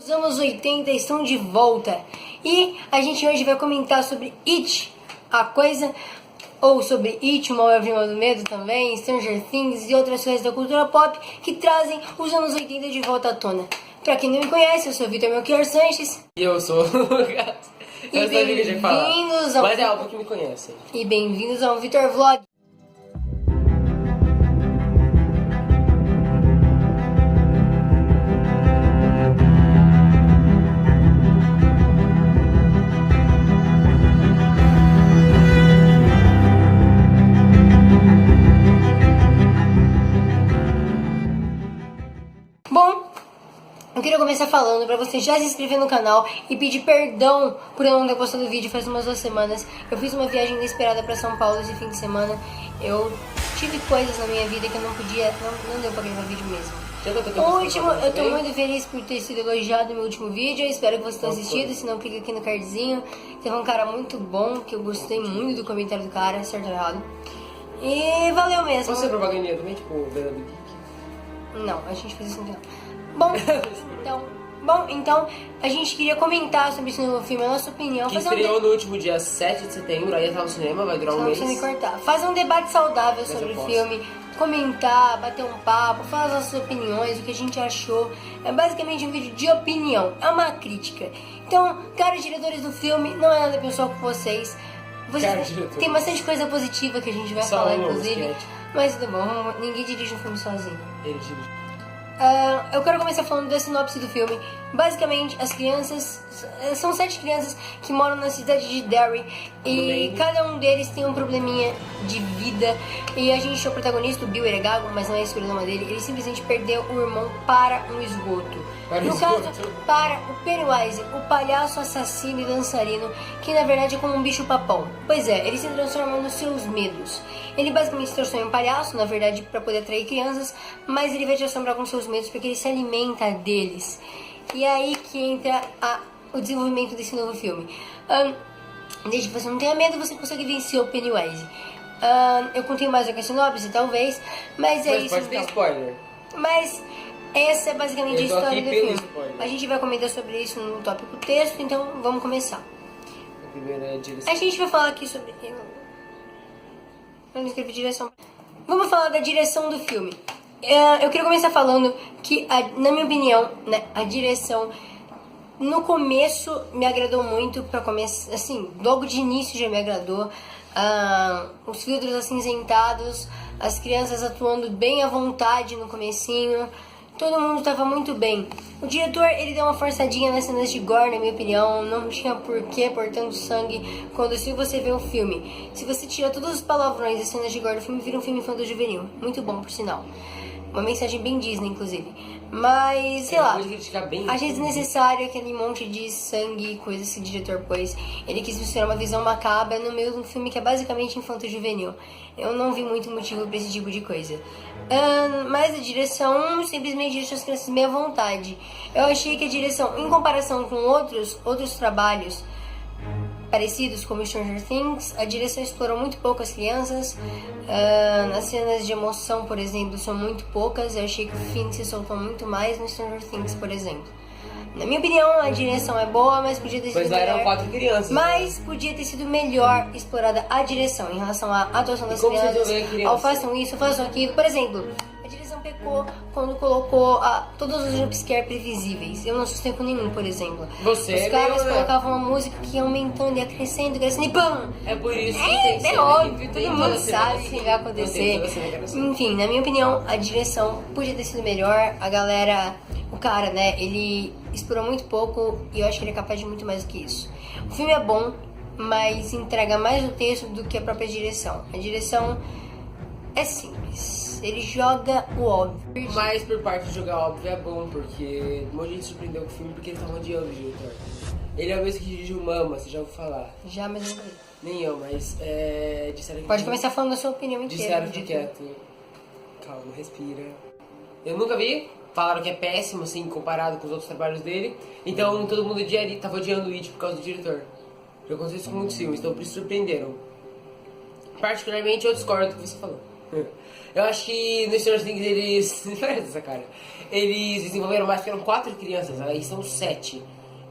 Os anos 80 estão de volta e a gente hoje vai comentar sobre It, a coisa, ou sobre It, Uma Obra-Prima do Medo também, Stranger Things e outras coisas da cultura pop que trazem os anos 80 de volta à tona. Pra quem não me conhece, eu sou o Vitor Melchior Sanches. E eu sou o Lucas. E bem-vindos ao... Mas é algo que me conhece. E bem-vindos ao Vitor Vlog. Bom, eu queria começar falando pra você já se inscrever no canal e pedir perdão por eu não ter postado vídeo faz umas 2 semanas. Eu fiz uma viagem inesperada pra São Paulo esse fim de semana. Eu tive coisas na minha vida que eu não podia, não deu pra gravar vídeo mesmo. Eu tô muito feliz por ter sido elogiado no meu último vídeo. Eu espero que vocês tenham assistido, se não clica aqui no cardzinho. Teve um cara muito bom, que eu gostei muito do comentário do cara, certo ou errado. E valeu mesmo. Você é propagandinha também, tipo, Vera do Geek? Não, a gente fez isso no canal. Bom, então, a gente queria comentar sobre esse novo filme, a nossa opinião. Que estreou no último dia 7 de setembro, aí tá no cinema, vai durar um mês. Não precisa me cortar. Fazer um debate saudável sobre o filme, comentar, bater um papo, falar as nossas opiniões, o que a gente achou. É basicamente um vídeo de opinião, é uma crítica. Então, caros diretores do filme, não é nada pessoal com vocês. Tem bastante coisa positiva que a gente vai falar, inclusive. Mas tudo bom, ninguém dirige um filme sozinho. Ele dirige. Eu quero começar falando da sinopse do filme. Basicamente, as crianças... São 7 crianças que moram na cidade de Derry. E cada um deles tem um probleminha de vida. E a gente é o protagonista, o Bill, ele é gago, mas não é esse o problema dele. Ele simplesmente perdeu o irmão para um esgoto. Para o Pennywise, o palhaço assassino e dançarino, que na verdade é como um bicho-papão. Pois é, ele se transforma nos seus medos. Ele basicamente se transforma em um palhaço, na verdade, para poder atrair crianças, mas ele vai te assombrar com seus medos porque ele se alimenta deles. E é aí que entra o desenvolvimento desse novo filme. Desde que você não tenha medo, você consegue vencer o Pennywise. Eu contei mais do que a sinopse, talvez, mas é isso. Pode ter spoiler. Mas essa é basicamente a história do filme. A gente vai comentar sobre isso no tópico texto, então vamos começar. A primeira é a direção. A gente vai falar aqui sobre... Eu não escrevi direção. Vamos falar da direção do filme. Eu queria começar falando que, na minha opinião, né, a direção no começo me agradou muito. Pra começar, assim, logo de início já me agradou. Os filtros acinzentados, as crianças atuando bem à vontade no comecinho. Todo mundo estava muito bem. O diretor, ele deu uma forçadinha nas cenas de gore, na minha opinião. Não tinha porquê por tanto sangue. Se você vê o filme, se você tira todos os palavrões das cenas de gore do filme, vira um filme infanto-juvenil. Muito bom, por sinal. Uma mensagem bem Disney, inclusive. Mas, sei lá, achei desnecessário aquele monte de sangue e coisas que o diretor pôs. Ele quis misturar uma visão macabra no meio de um filme que é basicamente infanto-juvenil. Eu não vi muito motivo pra esse tipo de coisa. Mas a direção simplesmente deixa as crianças bem à vontade. Eu achei que a direção, em comparação com outros trabalhos parecidos, como Stranger Things, a direção explorou muito pouco as crianças. Nas cenas de emoção, por exemplo, são muito poucas. Eu achei que o Finn se soltou muito mais no Stranger Things, por exemplo. Na minha opinião, a direção é boa, mas podia ter sido melhor. Pois eram 4 crianças. Mas podia ter sido melhor explorada a direção em relação à atuação das crianças. Ao façam isso, façam aquilo. Por exemplo, a direção pecou quando colocou todos os jumpscare previsíveis. Eu não sustento nenhum, por exemplo. Os caras colocavam uma música que ia aumentando, ia crescendo e pam! É por isso que é óbvio, todo mundo sabe o que vai acontecer. Enfim, na minha opinião, a direção podia ter sido melhor. A galera, o cara, né, ele explorou muito pouco e eu acho que ele é capaz de muito mais do que isso. O filme é bom, mas entrega mais o texto do que a própria direção. A direção é simples, ele joga o óbvio. Mas por parte de jogar óbvio é bom, porque um monte de gente surpreendeu com o filme porque ele tava odiando o diretor. Ele é o mesmo que dirigiu Mama, você já ouviu falar? Já, mas não vi. Nem eu, mas disseram que... Pode começar falando da sua opinião inteira. Disseram que quieto. Calma, respira. Eu nunca vi. Falaram que é péssimo, assim, comparado com os outros trabalhos dele. Então, todo mundo tava odiando o It por causa do diretor. Já aconteceu isso com muitos filmes, então por isso surpreenderam. Particularmente, eu discordo do que você falou. Eu acho que no Stranger Things eles... essa cara. Eles desenvolveram mais, porque eram 4 crianças, aí são 7.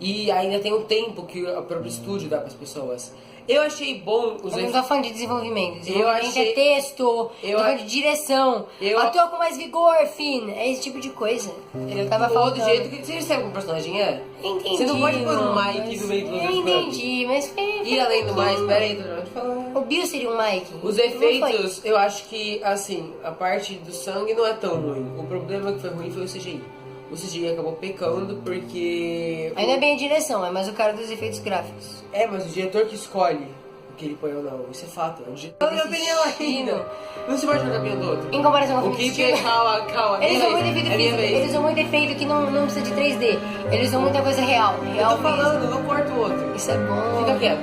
E ainda tem o tempo que o próprio estúdio dá pras pessoas. Eu achei bom os Eu não tô falando de desenvolvimento. Eu Desenvolvimento achei- é texto, eu falando de direção. eu- Atua com mais vigor, Finn. É esse tipo de coisa. Eu tava do falando. jeito que você sabe como o personagem é. Entendi. Você não pode pôr um mas- Mike no meio do Eu entendi, mas foi. E além do mais, peraí, tô te falando. O Bill seria um Mike. Os Não foi. efeitos, eu acho que, assim, a parte do sangue não é tão ruim. O problema que foi ruim foi o CGI. O CGI acabou pecando porque... Aí não é bem a direção, é mais o cara dos efeitos gráficos. É, mas o diretor que escolhe o que ele põe ou não. Isso é fato. É o diretor Olha a opinião ainda. Não se pode jogar a opinião do outro. Em comparação com O o que filme de calma. Eles minha usam muito vez, efeito é minha físico, vez. eles usam muito efeito que não precisa de 3D. Eles usam muita coisa real. Eu Real tô falando, mesmo. não corta o outro. Isso é bom. Fica quieto.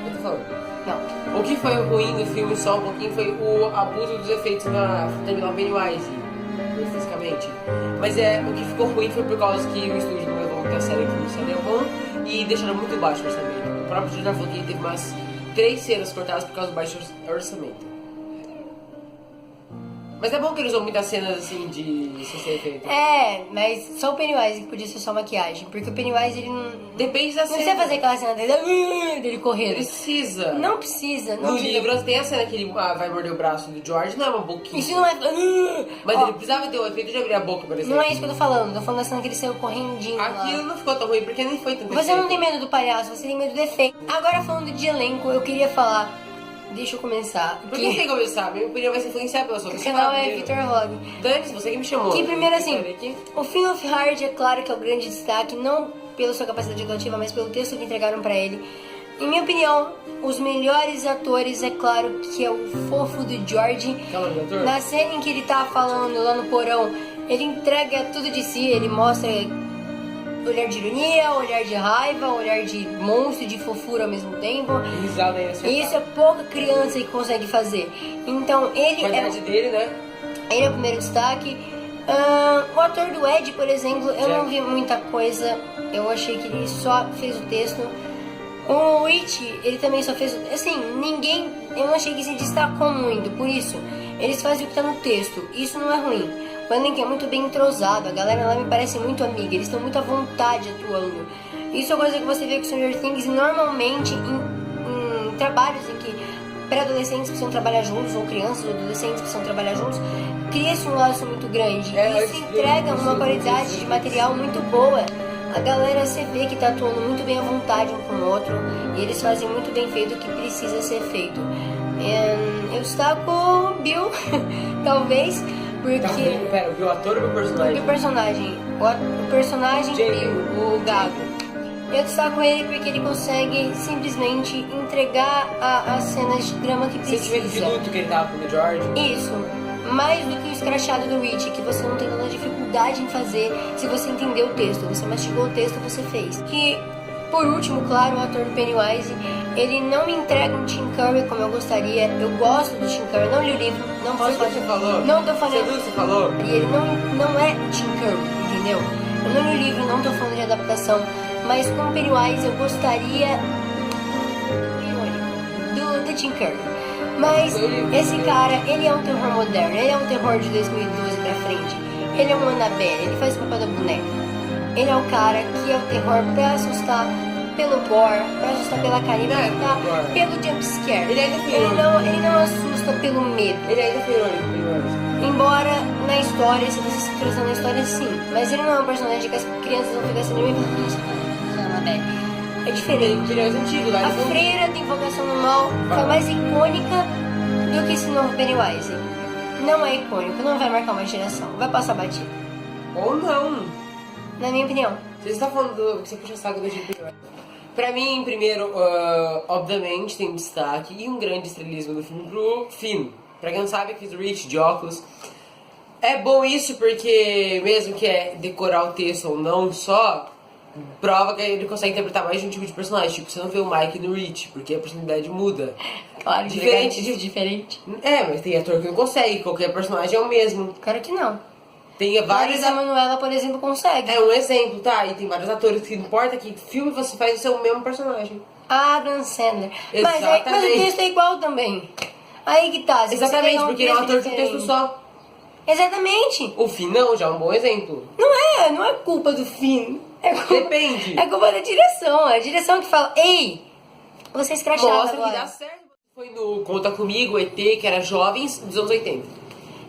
Eu tô falando. Não. O que foi ruim no filme só um pouquinho foi o abuso dos efeitos na terminal Pennywise, fisicamente. Mas o que ficou ruim foi por causa que o estúdio não levou muito a sério que não seria bom e deixaram muito baixo o orçamento. O próprio diretor falou que teve umas 3 cenas cortadas por causa do baixo orçamento. Mas é bom que eles usam muitas cenas assim de sem ser efeito. É, mas só o Pennywise que podia ser só maquiagem. Porque o Pennywise, ele não Depende da cena. precisa fazer aquela cena dele correndo. Precisa. Não precisa. Não No precisa. livro tem a cena que ele vai morder o braço do George, não é uma boquinha. Isso não é... Mas Ó, ele precisava ter o efeito de abrir a boca, por exemplo. não é isso que eu tô falando. Tô falando da cena que ele saiu correndinho Aquilo lá. não ficou tão ruim porque nem foi tanto Você efeito. não tem medo do palhaço, você tem medo do efeito. Agora falando de elenco, eu queria falar... Deixa eu começar. Por que você tem que começar? Minha opinião vai ser influenciada pela sua. O Você canal fala é primeiro. Victor Vlog. Dane-se, você que me chamou. Que primeiro assim, Peraí aqui. o Finn Wolfhard é claro que é o grande destaque, não pela sua capacidade atuativa, mas pelo texto que entregaram pra ele. Em minha opinião, os melhores atores, é claro que é o fofo do George. Calma, diretor. Na cena em que ele tá falando lá no porão, ele entrega tudo de si, ele mostra olhar de ironia, olhar de raiva, olhar de monstro, de fofura ao mesmo tempo. Risada aí assim. E isso é pouca criança que consegue fazer. Então A ele é qualidade dele, né? ele é o primeiro destaque. O ator do Ed, por exemplo, eu não vi muita coisa. Eu achei que ele só fez o texto. O Rich, ele também só fez... Assim, ninguém... Eu não achei que se destacou muito. Por isso, eles fazem o que tá no texto. Isso não é ruim. O elenco é muito bem entrosado. A galera lá me parece muito amiga. Eles estão muito à vontade atuando. Isso é coisa que você vê com Stranger Things normalmente em trabalhos em que pré-adolescentes precisam trabalhar juntos, ou crianças ou adolescentes precisam trabalhar juntos, cria-se um laço muito grande. E se entrega uma qualidade de material muito boa. A galera você vê que tá atuando muito bem à vontade um com o outro, e eles fazem muito bem feito o que precisa ser feito. Eu destaco o Bill, talvez, porque... Pera, o ator ou o personagem? O personagem, o personagem Jamie. Bill, o Gago. Eu destaco ele porque ele consegue simplesmente entregar as cenas de drama que Sentimento de precisa. luto que ele tava com o George. Isso, mais do que o escrachado do Rich, que você não tem tanta dificuldade em fazer se você entender o texto. Você mastigou o texto, você fez. E, por último, claro, o ator do Pennywise, ele não me entrega um Tim Curry como eu gostaria. Eu gosto do Tim Curry, não li o livro, não posso Sabe o que falar. você falou? Não tô Você falando. viu o que você falou? E ele não é Tim Curry, entendeu? Eu não li o livro, não tô falando de adaptação, mas com o Pennywise eu gostaria do Tim Curry. Mas esse cara, ele é um terror moderno, ele é um terror de 2012 pra frente. Ele é um Annabelle, ele faz o papel da boneca. Ele é o cara que é o terror pra assustar pelo gore, pra assustar pela carinha, pra assustar pelo jumpscare. Ele ainda foi Ele não assusta pelo medo. Ele ainda foi irônico, Pennywise. Embora na história, se você se interessar na história, sim. Mas ele não é um personagem que as crianças vão ficar assim, é diferente. Ele é antigo lá. A freira da Invocação do Mal foi mais icônica do que esse novo Pennywise. Não é icônico, não vai marcar uma geração, vai passar batido. Ou não. Na minha opinião. Você está falando do que você puxa saco do Pennywise. Pra mim, primeiro, obviamente, tem um destaque e um grande estrelismo do filme pro Finn. Pra quem não sabe, eu fiz o Rich de óculos. É bom isso porque, mesmo que é decorar o texto ou não só, prova que ele consegue interpretar mais de um tipo de personagem. Tipo, você não vê o Mike no Rich, porque a personalidade muda. Claro, Diferente diferente. Mas tem ator que não consegue, qualquer personagem é o mesmo. Claro que não. Tem vários... A Manuela, por exemplo, consegue. É um exemplo, tá? E tem vários atores que não importa que filme você faz o seu mesmo personagem. Adam Sandler. Mas o Exatamente. texto é igual também. Aí que tá. Se você Exatamente, pegar porque ele é um ator de um diferente- texto só. Exatamente. O Finn não, já é um bom exemplo. Não é culpa do Finn. É culpa, Depende. É culpa da direção. É a direção que fala, ei, você é escrachado Mostra agora. que dá certo. Foi no Conta Comigo, ET, que era jovens dos anos 80.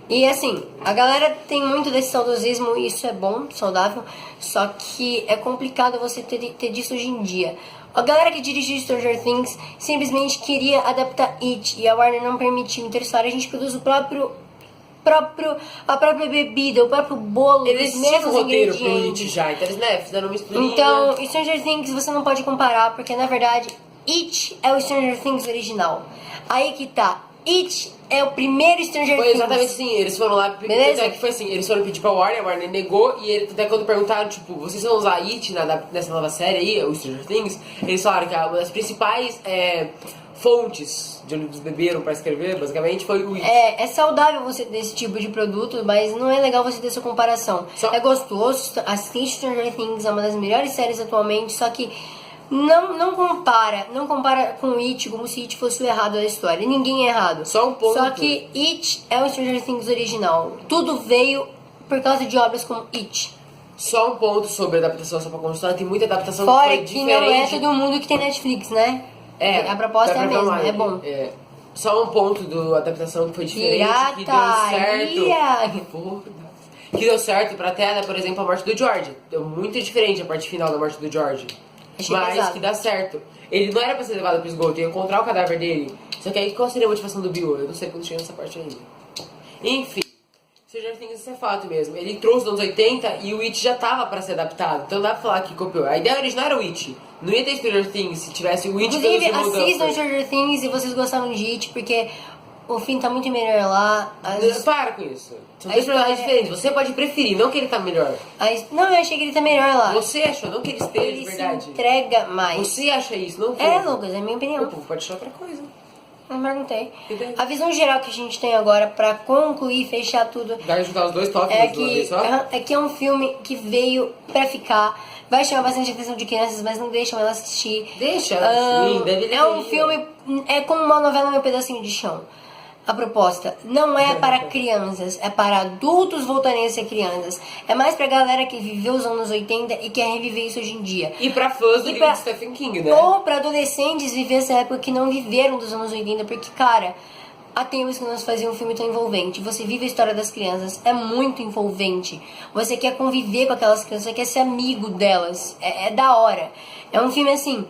E assim, a galera tem muito desse saudosismo e isso é bom, saudável, só que é complicado você ter disso hoje em dia. A galera que dirigiu Stranger Things simplesmente queria adaptar It e a Warner não permitiu. Então eles falaram, a gente produz a própria bebida, o próprio bolo, Eles os tinham mesmos um roteiro pro ingredientes. It já, então eles fizeram uma misturinha. Então, Stranger Things você não pode comparar, porque na verdade It é o Stranger Things original. Aí que tá, It é o primeiro Stranger Foi Things. exatamente assim, eles foram lá, Beleza? é que foi assim, eles foram pedir pra Warner, a Warner negou, e até quando perguntaram, tipo, vocês vão usar It nessa nova série aí, o Stranger Things, eles falaram que uma das principais fontes de onde eles beberam pra escrever, basicamente, foi o It. É saudável você ter esse tipo de produto, mas não é legal você ter essa comparação. Só- É gostoso, assiste Stranger Things, é uma das melhores séries atualmente, só que não compara com It como se It fosse o errado da história. Ninguém é errado. Só um ponto. Só que It é o Stranger Things original. Tudo veio por causa de obras como It. Só um ponto sobre a adaptação, só pra constar, tem muita adaptação que Fora foi que diferente. não é todo mundo que tem Netflix, né? A proposta é a mesma, é bom. Só um ponto da adaptação que foi diferente, que deu Pirataria. certo. Foda-se. Que deu certo pra tela, por exemplo, a morte do George. Deu muito diferente a parte final da morte do George. Achei Mas pesado. que dá certo. Ele não era pra ser levado pro esgoto, ia encontrar o cadáver dele. Só que aí qual seria a motivação do Bill? Eu não sei quando chega nessa parte ainda. Enfim, Stranger Things, isso é fato mesmo. Ele trouxe nos anos 80 e o It já tava pra ser adaptado. Então dá pra falar que copiou. A ideia original era o It. Não ia ter Stranger Things se tivesse o It Inclusive, pelo Simon assistam Duffer. Stranger Things se vocês gostaram de It, porque o fim tá muito melhor lá. Para com isso. São A dois personagens história- diferentes. Você pode preferir, não que ele tá melhor. Não, eu achei que ele tá melhor lá. Você achou, não que ele esteja de Ele se verdade. entrega mais. Você acha isso, não o É, povo. Lucas, é a minha O opinião. povo pode achar outra coisa. Não perguntei. Entendi. A visão geral que a gente tem agora, pra concluir, fechar tudo, Vai ajudar os dois tópicos é de uma que, vez só? é que é um filme que veio pra ficar. Vai chamar bastante atenção de crianças, mas não deixam elas assistir. Deixa, Ah, sim, deve é um filme, é como uma novela Meu Pedacinho de Chão. A proposta não é para crianças, é para adultos voltarem a ser crianças. É mais pra galera que viveu os anos 80 e quer reviver isso hoje em dia. E pra fãs do E livro pra- de Stephen King, né? Ou pra adolescentes viver essa época que não viveram dos anos 80, porque, cara, há tempos que nós fazíamos um filme tão envolvente. Você vive a história das crianças, é muito envolvente. Você quer conviver com aquelas crianças, você quer ser amigo delas. É da hora. É um filme assim,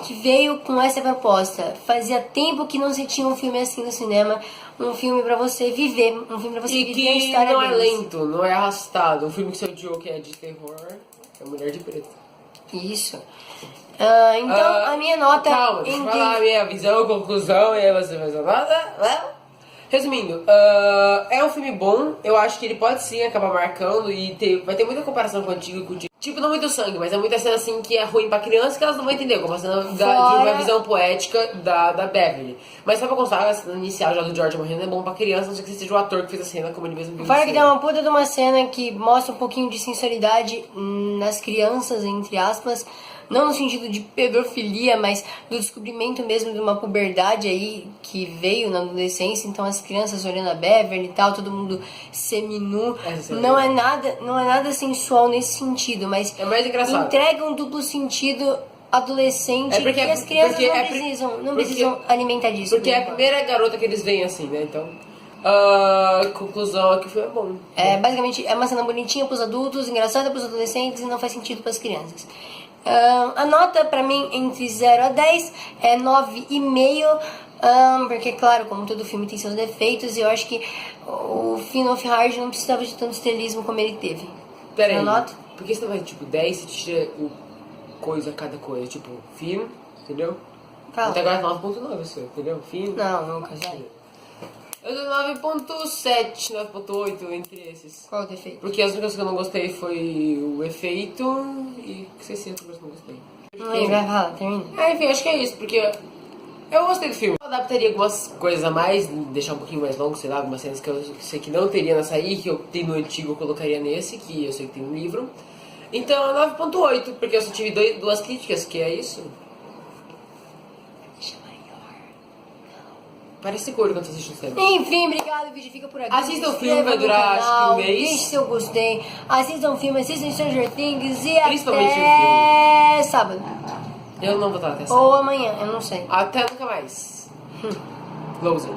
que veio com essa proposta. Fazia tempo que não se tinha um filme assim no cinema. Um filme pra você viver, um filme pra você E viver a que história não é deles. lento, não é arrastado. Um filme que você odiou que é de terror é Mulher de Preto. Isso. Então, a minha nota... Calma, deixa eu entre- falar a minha visão, conclusão, e aí você vai falar. Resumindo, é um filme bom, eu acho que ele pode sim acabar marcando e vai ter muita comparação com o antigo e com o antigo. Tipo, não muito sangue, mas é muita cena assim que é ruim pra criança que elas não vão entender, como a cena de uma Fora- visão poética da Beverly. Mas só pra constar, a cena inicial já do George morrendo é bom pra criança, não sei que seja o ator que fez a cena, como ele mesmo viu. Fora que tem uma puta de uma cena que mostra um pouquinho de sinceridade nas crianças, entre aspas. Não no sentido de pedofilia, mas do descobrimento mesmo de uma puberdade aí que veio na adolescência. Então as crianças olhando a Beverly e tal, todo mundo seminu. Essa é Não é nada sensual nesse sentido, mas É mais engraçado. entrega um duplo sentido adolescente É porque- que as crianças porque não é- precisam, não porque- precisam alimentar disso. Porque é a né? primeira garota que eles veem assim, né? Então, conclusão é que o filme é bom. Basicamente, é uma cena bonitinha pros adultos, engraçada pros adolescentes e não faz sentido pras crianças. A nota pra mim entre 0 a 10 é 9,5, porque, claro, como todo filme tem seus defeitos, eu acho que o Finn Wolfhard não precisava de tanto esterelismo como ele teve. Pera aí, Eu noto? por que você não vai, tipo, 10 se tira o coisa, cada coisa? Tipo, filme, entendeu? Fala. Até agora é 9.9, seu, entendeu? Filme. Não, Lucas, vai. Eu dou 9.7, 9.8 entre esses. Qual o defeito? Porque as únicas que eu não gostei foi o efeito e 600 que eu não gostei. Não lembro, vai falar, termina. Enfim, acho que é isso, porque eu gostei do filme. Eu adaptaria algumas coisas a mais, deixar um pouquinho mais longo, sei lá, algumas cenas que eu sei que não teria nessa aí, que eu tenho no antigo, eu colocaria nesse, que eu sei que tem no livro. Então é 9.8, porque eu só tive duas críticas, que é isso. Deixa maior. Parece cor quando você assiste o cinema. Enfim, obrigado, o vídeo fica por aqui. Assista o Se filme, vai inscreva no durar acho que canal, um mês. Deixe seu gostei. Assistam o filme, assistam Stranger Things e Principalmente até sábado. Eu não vou estar até sábado. Ou amanhã, eu não sei. Até nunca mais. Loser.